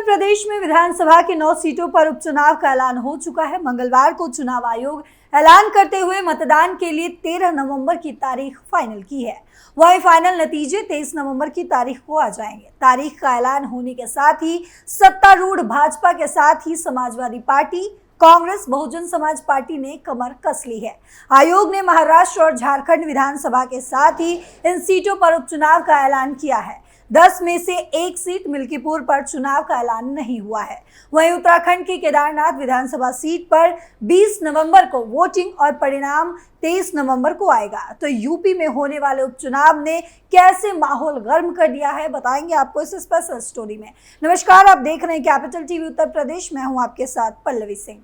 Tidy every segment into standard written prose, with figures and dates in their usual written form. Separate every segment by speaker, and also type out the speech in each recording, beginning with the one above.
Speaker 1: प्रदेश में विधानसभा की 9 सीटों पर उपचुनाव का ऐलान हो चुका है। मंगलवार को चुनाव आयोग ऐलान करते हुए मतदान के लिए 13 नवंबर की तारीख फाइनल की है। वहीं फाइनल नतीजे 23 नवंबर की तारीख को आ जाएंगे। तारीख का ऐलान होने के साथ ही सत्तारूढ़ भाजपा के साथ ही समाजवादी पार्टी, कांग्रेस, बहुजन समाज पार्टी ने कमर कस ली है। आयोग ने महाराष्ट्र और झारखंड विधानसभा के साथ ही इन सीटों पर उपचुनाव का ऐलान किया है। 10 में से एक सीट मिल्कीपुर पर चुनाव का ऐलान नहीं हुआ है। वहीं उत्तराखंड की केदारनाथ विधानसभा सीट पर 20 नवंबर को वोटिंग और परिणाम 23 नवंबर को आएगा। तो यूपी में होने वाले उपचुनाव ने कैसे माहौल गर्म कर दिया है, बताएंगे आपको इस स्पेशल स्टोरी में। नमस्कार, आप देख रहे हैं कैपिटल टीवी उत्तर प्रदेश। मैं हूं आपके साथ पल्लवी सिंह।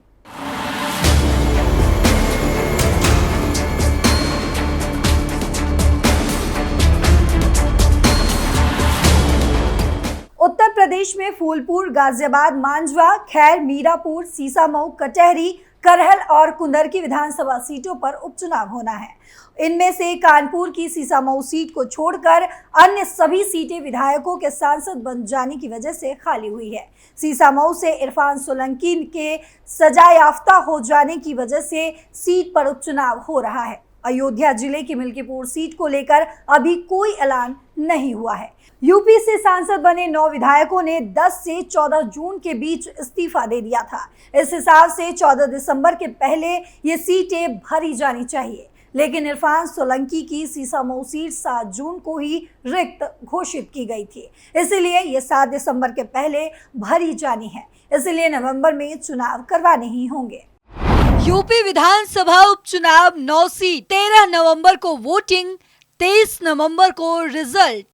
Speaker 1: उत्तर प्रदेश में फूलपुर, गाजियाबाद, मांझवा, खैर, मीरापुर, सीसामऊ, कचहरी, करहल और कुंदरकी विधानसभा सीटों पर उपचुनाव होना है। इनमें से कानपुर की सीसामऊ सीट को छोड़कर अन्य सभी सीटें विधायकों के सांसद बन जाने की वजह से खाली हुई है। सीसामऊ से इरफान सोलंकी के सजायाफ्ता हो जाने की वजह से सीट पर उपचुनाव हो रहा है। अयोध्या जिले की मिल्कीपुर सीट को लेकर अभी कोई ऐलान नहीं हुआ है। यूपी से सांसद बने 9 विधायकों ने 10 से 14 जून के बीच इस्तीफा दे दिया था। इस हिसाब से 14 दिसंबर के पहले ये सीटें भरी जानी चाहिए, लेकिन इरफान सोलंकी की सीसामऊ सीट 7 जून को ही रिक्त घोषित की गई थी। इसलिए ये 7 दिसंबर के पहले भरी जानी है। इसलिए नवंबर में चुनाव करवाने ही होंगे।
Speaker 2: यूपी विधानसभा उपचुनाव 9 सीट, 13 नवंबर को वोटिंग, 23 नवंबर को रिजल्ट।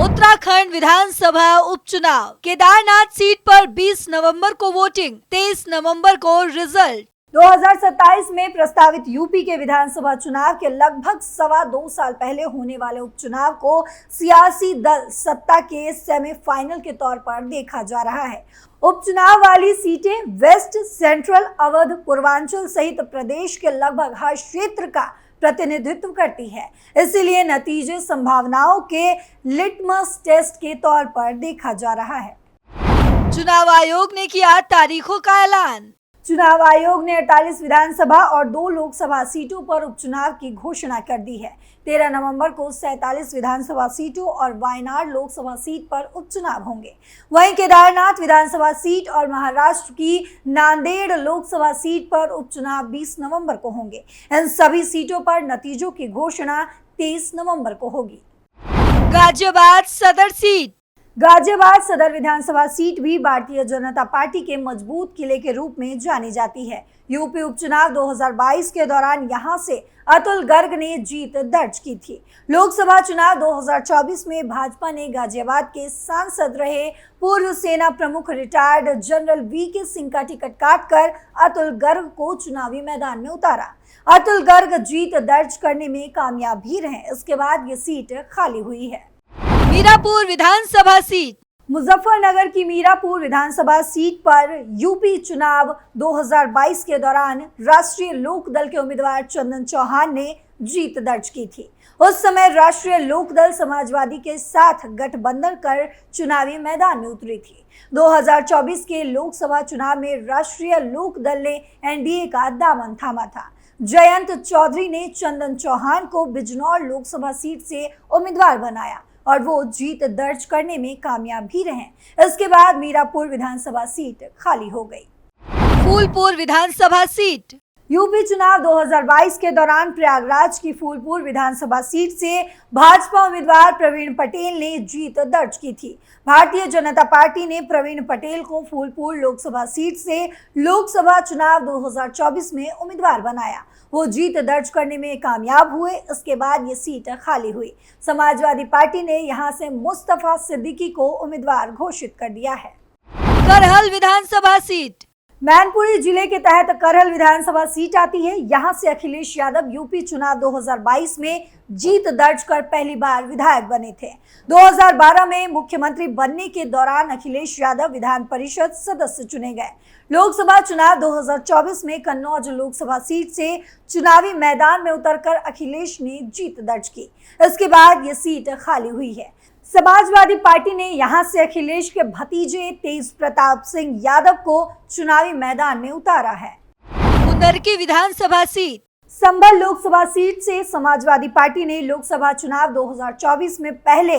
Speaker 2: उत्तराखंड विधानसभा उपचुनाव, केदारनाथ सीट पर 20 नवंबर को वोटिंग, 23 नवंबर को रिजल्ट।
Speaker 1: 2027 में प्रस्तावित यूपी के विधानसभा चुनाव के लगभग 2.25 साल पहले होने वाले उपचुनाव को सियासी दल सत्ता के सेमीफाइनल के तौर पर देखा जा रहा है। उपचुनाव वाली सीटें वेस्ट, सेंट्रल, अवध, पूर्वांचल सहित प्रदेश के लगभग हर क्षेत्र का प्रतिनिधित्व करती है। इसीलिए नतीजे संभावनाओं के लिटमस टेस्ट के तौर पर देखा जा रहा है।
Speaker 2: चुनाव आयोग ने किया तारीखों का ऐलान।
Speaker 1: चुनाव आयोग ने 48 विधानसभा और 2 लोकसभा सीटों पर उपचुनाव की घोषणा कर दी है। 13 नवंबर को 47 विधानसभा सीटों और वायनाड लोकसभा सीट पर उपचुनाव होंगे। वहीं केदारनाथ विधानसभा सीट और महाराष्ट्र की नांदेड़ लोकसभा सीट पर उपचुनाव 20 नवंबर को होंगे। इन सभी सीटों पर नतीजों की घोषणा 23 नवंबर को होगी।
Speaker 2: गाजियाबाद सदर सीट,
Speaker 1: गाजियाबाद सदर विधानसभा सीट भी भारतीय जनता पार्टी के मजबूत किले के रूप में जानी जाती है। यूपी उपचुनाव 2022 के दौरान यहां से अतुल गर्ग ने जीत दर्ज की थी। लोकसभा चुनाव 2024 में भाजपा ने गाजियाबाद के सांसद रहे पूर्व सेना प्रमुख रिटायर्ड जनरल वीके सिंह का टिकट काटकर अतुल गर्ग को चुनावी मैदान में उतारा। अतुल गर्ग जीत दर्ज करने में कामयाब भी रहे। इसके बाद ये सीट खाली हुई है।
Speaker 2: मीरापुर विधानसभा सीट,
Speaker 1: मुजफ्फरनगर की मीरापुर विधानसभा सीट पर यूपी चुनाव 2022 के दौरान राष्ट्रीय लोक दल के उम्मीदवार चंदन चौहान ने जीत दर्ज की थी। उस समय राष्ट्रीय लोक दल समाजवादी के साथ गठबंधन कर चुनावी मैदान में उतरी थी। 2024 के लोकसभा चुनाव में राष्ट्रीय लोक दल ने एनडीए का दामन थामा था। जयंत चौधरी ने चंदन चौहान को बिजनौर लोकसभा सीट से उम्मीदवार बनाया और वो जीत दर्ज करने में कामयाब भी रहे। इसके बाद मीरापुर विधानसभा सीट खाली हो गई।
Speaker 2: फूलपुर विधानसभा सीट,
Speaker 1: यूपी चुनाव 2022 के दौरान प्रयागराज की फूलपुर विधानसभा सीट से भाजपा उम्मीदवार प्रवीण पटेल ने जीत दर्ज की थी। भारतीय जनता पार्टी ने प्रवीण पटेल को फूलपुर लोकसभा सीट से लोकसभा चुनाव 2024 में उम्मीदवार बनाया। वो जीत दर्ज करने में कामयाब हुए। इसके बाद ये सीट खाली हुई। समाजवादी पार्टी ने यहां से मुस्तफा सिद्दीकी को उम्मीदवार घोषित कर दिया है।
Speaker 2: करहल विधानसभा सीट,
Speaker 1: मैनपुरी जिले के तहत करहल विधानसभा सीट आती है। यहां से अखिलेश यादव यूपी चुनाव 2022 में जीत दर्ज कर पहली बार विधायक बने थे। 2012 में मुख्यमंत्री बनने के दौरान अखिलेश यादव विधान परिषद सदस्य चुने गए। लोकसभा चुनाव 2024 में कन्नौज लोकसभा सीट से चुनावी मैदान में उतरकर अखिलेश ने जीत दर्ज की। इसके बाद ये सीट खाली हुई है। समाजवादी पार्टी ने यहां से अखिलेश के भतीजे तेज प्रताप सिंह यादव को चुनावी मैदान में उतारा है।
Speaker 2: कुंदरकी विधानसभा सीट।
Speaker 1: संभल लोकसभा सीट से समाजवादी पार्टी ने लोकसभा चुनाव 2024 में पहले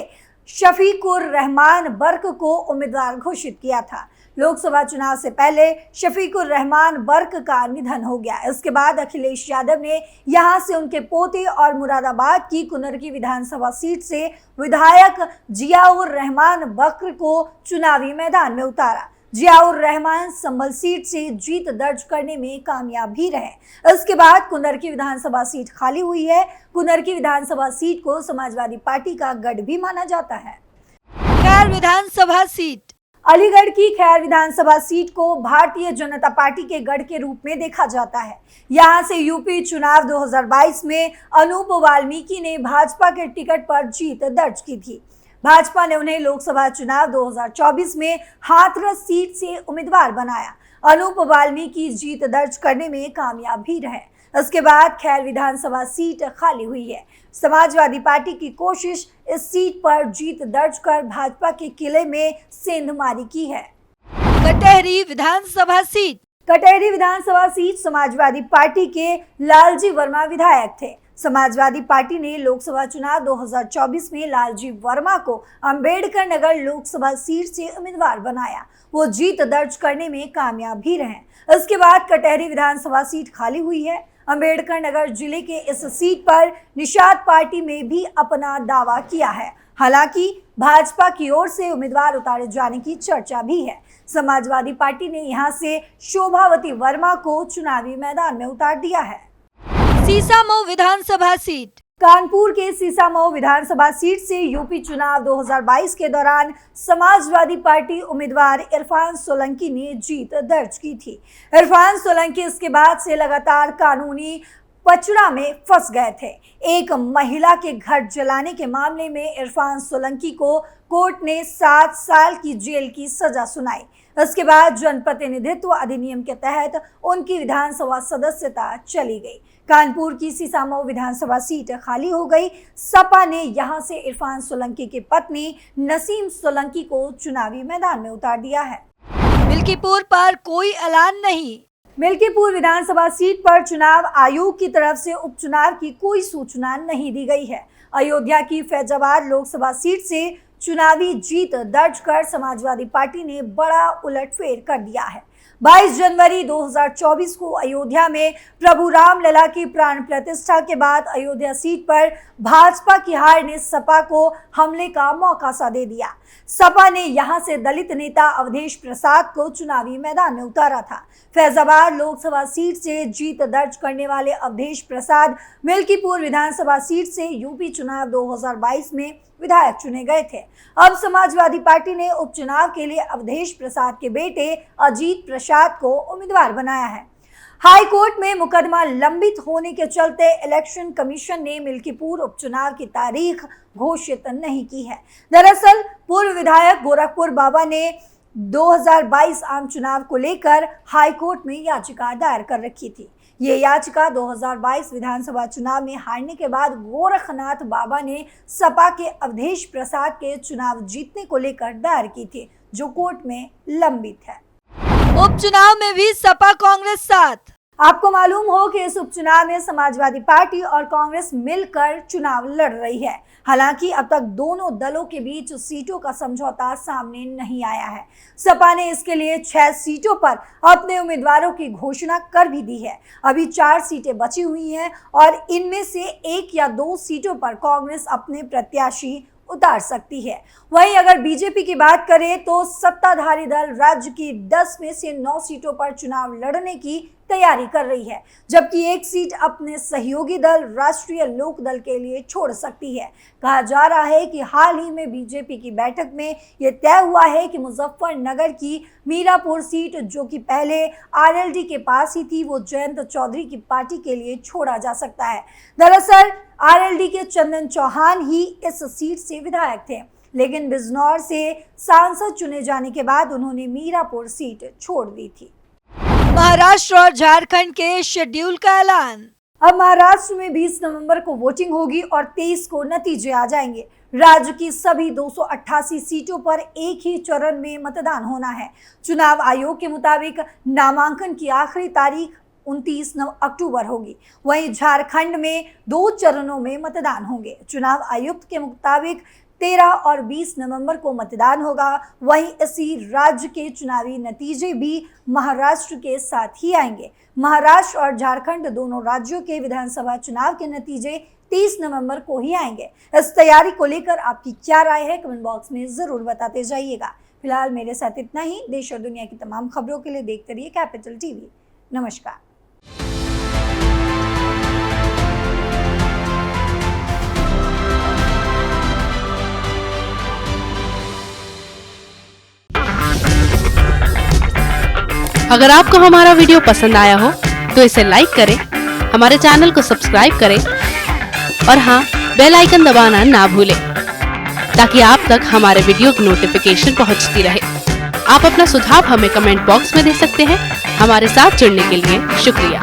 Speaker 1: शफीकुर रहमान बर्क को उम्मीदवार घोषित किया था। लोकसभा चुनाव से पहले शफीकुर रहमान बर्क का निधन हो गया। इसके बाद अखिलेश यादव ने यहां से उनके पोते और मुरादाबाद की कुंदरकी विधानसभा सीट से विधायक जियाउर रहमान बक्र को चुनावी मैदान में उतारा। जियाउर रहमान संभल सीट से जीत दर्ज करने में कामयाब भी रहे। इसके बाद कुंदरकी विधानसभा सीट खाली हुई है। कुंदरकी विधानसभा सीट को समाजवादी पार्टी का गढ़ भी माना जाता है।
Speaker 2: खैर विधानसभा सीट।
Speaker 1: अलीगढ़ की खैर विधानसभा सीट को भारतीय जनता पार्टी के गढ़ के रूप में देखा जाता है। यहां से यूपी चुनाव 2022 में अनूप वाल्मीकि ने भाजपा के टिकट पर जीत दर्ज की थी। भाजपा ने उन्हें लोकसभा चुनाव 2024 में हाथरस सीट से उम्मीदवार बनाया। अनूप वाल्मीकि जीत दर्ज करने में कामयाब भी रहे। इसके बाद खैर विधानसभा सीट खाली हुई है। समाजवादी पार्टी की कोशिश इस सीट पर जीत दर्ज कर भाजपा के किले में सेंधमारी की है।
Speaker 2: कटहरी विधानसभा सीट।
Speaker 1: कटहरी विधानसभा सीट समाजवादी पार्टी के लालजी वर्मा विधायक थे। समाजवादी पार्टी ने लोकसभा चुनाव 2024 में लालजी वर्मा को अंबेडकर नगर लोकसभा सीट से उम्मीदवार बनाया। वो जीत दर्ज करने में कामयाब भी रहे। इसके बाद कटहरी विधानसभा सीट खाली हुई है। अंबेडकर नगर जिले के इस सीट पर निषाद पार्टी में भी अपना दावा किया है। हालांकि भाजपा की ओर से उम्मीदवार उतारे जाने की चर्चा भी है। समाजवादी पार्टी ने यहां से शोभावती वर्मा को चुनावी मैदान में उतार दिया है।
Speaker 2: सीसामऊ विधानसभा सीट।
Speaker 1: कानपुर के सीसामऊ विधानसभा सीट से यूपी चुनाव 2022 के दौरान समाजवादी पार्टी उम्मीदवार इरफान सोलंकी ने जीत दर्ज की थी। इरफान सोलंकी इसके बाद से लगातार कानूनी पचड़ा में फंस गए थे। एक महिला के घर जलाने के मामले में इरफान सोलंकी को कोर्ट ने 7 साल की जेल की सजा सुनाई। इसके बाद जनप्रतिनिधित्व अधिनियम के तहत उनकी विधानसभा सदस्यता चली गई। कानपुर की सीसामऊ विधानसभा सीट खाली हो गई। सपा ने यहां से इरफान सोलंकी की पत्नी नसीम सोलंकी को चुनावी मैदान में उतार दिया है।
Speaker 2: मिल्कीपुर पर कोई ऐलान नहीं।
Speaker 1: मिल्कीपुर विधानसभा सीट पर चुनाव आयोग की तरफ से उपचुनाव की कोई सूचना नहीं दी गई है। अयोध्या की फैजाबाद लोकसभा सीट से चुनावी जीत दर्ज कर समाजवादी पार्टी ने बड़ा उलटफेर कर दिया है। 22 जनवरी 2024 को अयोध्या में प्रभु रामलला की प्राण प्रतिष्ठा के बाद अयोध्या सीट पर भाजपा की हार ने सपा को हमले का मौका सा दे दिया। सपा ने यहां से दलित नेता अवधेश प्रसाद को चुनावी मैदान में उतारा था। फैजाबाद लोकसभा सीट से जीत दर्ज करने वाले अवधेश प्रसाद मिल्कीपुर विधानसभा सीट से यूपी चुनाव 2022 में विधायक चुने गए थे। अब समाजवादी पार्टी ने उपचुनाव के लिए अवधेश प्रसाद के बेटे अजीत प्रसाद को उम्मीदवार बनाया है। हाई कोर्ट में मुकदमा लंबित होने के चलते इलेक्शन कमीशन ने मिल्कीपुर उपचुनाव की तारीख घोषित नहीं की है। दरअसल पूर्व विधायक गोरखपुर बाबा ने 2022 आम चुनाव को लेकर हाई कोर्ट में याचिका दायर कर रखी थी। ये याचिका 2022 विधानसभा चुनाव में हारने के बाद गोरखनाथ बाबा ने सपा के अवधेश प्रसाद के चुनाव जीतने को लेकर दायर की थी, जो कोर्ट में लंबित है।
Speaker 2: उपचुनाव में भी सपा कांग्रेस साथ।
Speaker 1: आपको मालूम हो कि इस उपचुनाव में समाजवादी पार्टी और कांग्रेस मिलकर चुनाव लड़ रही है। हालांकि अब तक दोनों दलों के बीच सीटों का समझौता सामने नहीं आया है। सपा ने इसके लिए 6 सीटों पर अपने उम्मीदवारों की घोषणा कर भी दी है। अभी 4 सीटें बची हुई हैं और इनमें से 1 या 2 सीटों पर कांग्रेस अपने प्रत्याशी उतार सकती है। वहीं अगर बीजेपी की बात करें तो सत्ताधारी दल राज्य की 10 में से 9 सीटों पर चुनाव लड़ने की तैयारी कर रही है, जबकि 1 सीट अपने सहयोगी दल राष्ट्रीय लोक दल के लिए छोड़ सकती है। कहा जा रहा है कि हाल ही में बीजेपी की बैठक में यह तय हुआ है कि मुजफ्फरनगर की मीरापुर सीट, जो कि पहले आरएलडी के पास ही थी, वो जयंत चौधरी की पार्टी के लिए छोड़ा जा सकता है। दरअसल आरएलडी के चंदन चौहान ही इस सीट से विधायक थे, लेकिन बिजनौर से सांसद चुने जाने के बाद उन्होंने मीरापुर सीट छोड़ दी थी।
Speaker 2: महाराष्ट्र और झारखंड के शेड्यूल का ऐलान।
Speaker 1: अब महाराष्ट्र में 20 नवंबर को वोटिंग होगी और 23 को नतीजे आ जाएंगे। राज्य की सभी 288 सीटों पर एक ही चरण में मतदान होना है। चुनाव आयोग के मुताबिक नामांकन की आखिरी तारीख 29 अक्टूबर होगी। वहीं झारखंड में 2 चरणों में मतदान होंगे। चुनाव आयुक्त के मुताबिक 13 और 20 नवंबर को मतदान होगा। वहीं इसी राज्य के चुनावी नतीजे भी महाराष्ट्र के साथ ही आएंगे। महाराष्ट्र और झारखंड दोनों राज्यों के विधानसभा चुनाव के नतीजे 30 नवंबर को ही आएंगे। इस तैयारी को लेकर आपकी क्या राय है, कमेंट बॉक्स में जरूर बताते जाइएगा। फिलहाल मेरे साथ इतना ही। देश और दुनिया की तमाम खबरों के लिए देखते रहिए कैपिटल टीवी। नमस्कार।
Speaker 3: अगर आपको हमारा वीडियो पसंद आया हो तो इसे लाइक करें, हमारे चैनल को सब्सक्राइब करें और हाँ, बेल आइकन दबाना ना भूलें ताकि आप तक हमारे वीडियो की नोटिफिकेशन पहुंचती रहे। आप अपना सुझाव हमें कमेंट बॉक्स में दे सकते हैं। हमारे साथ जुड़ने के लिए शुक्रिया।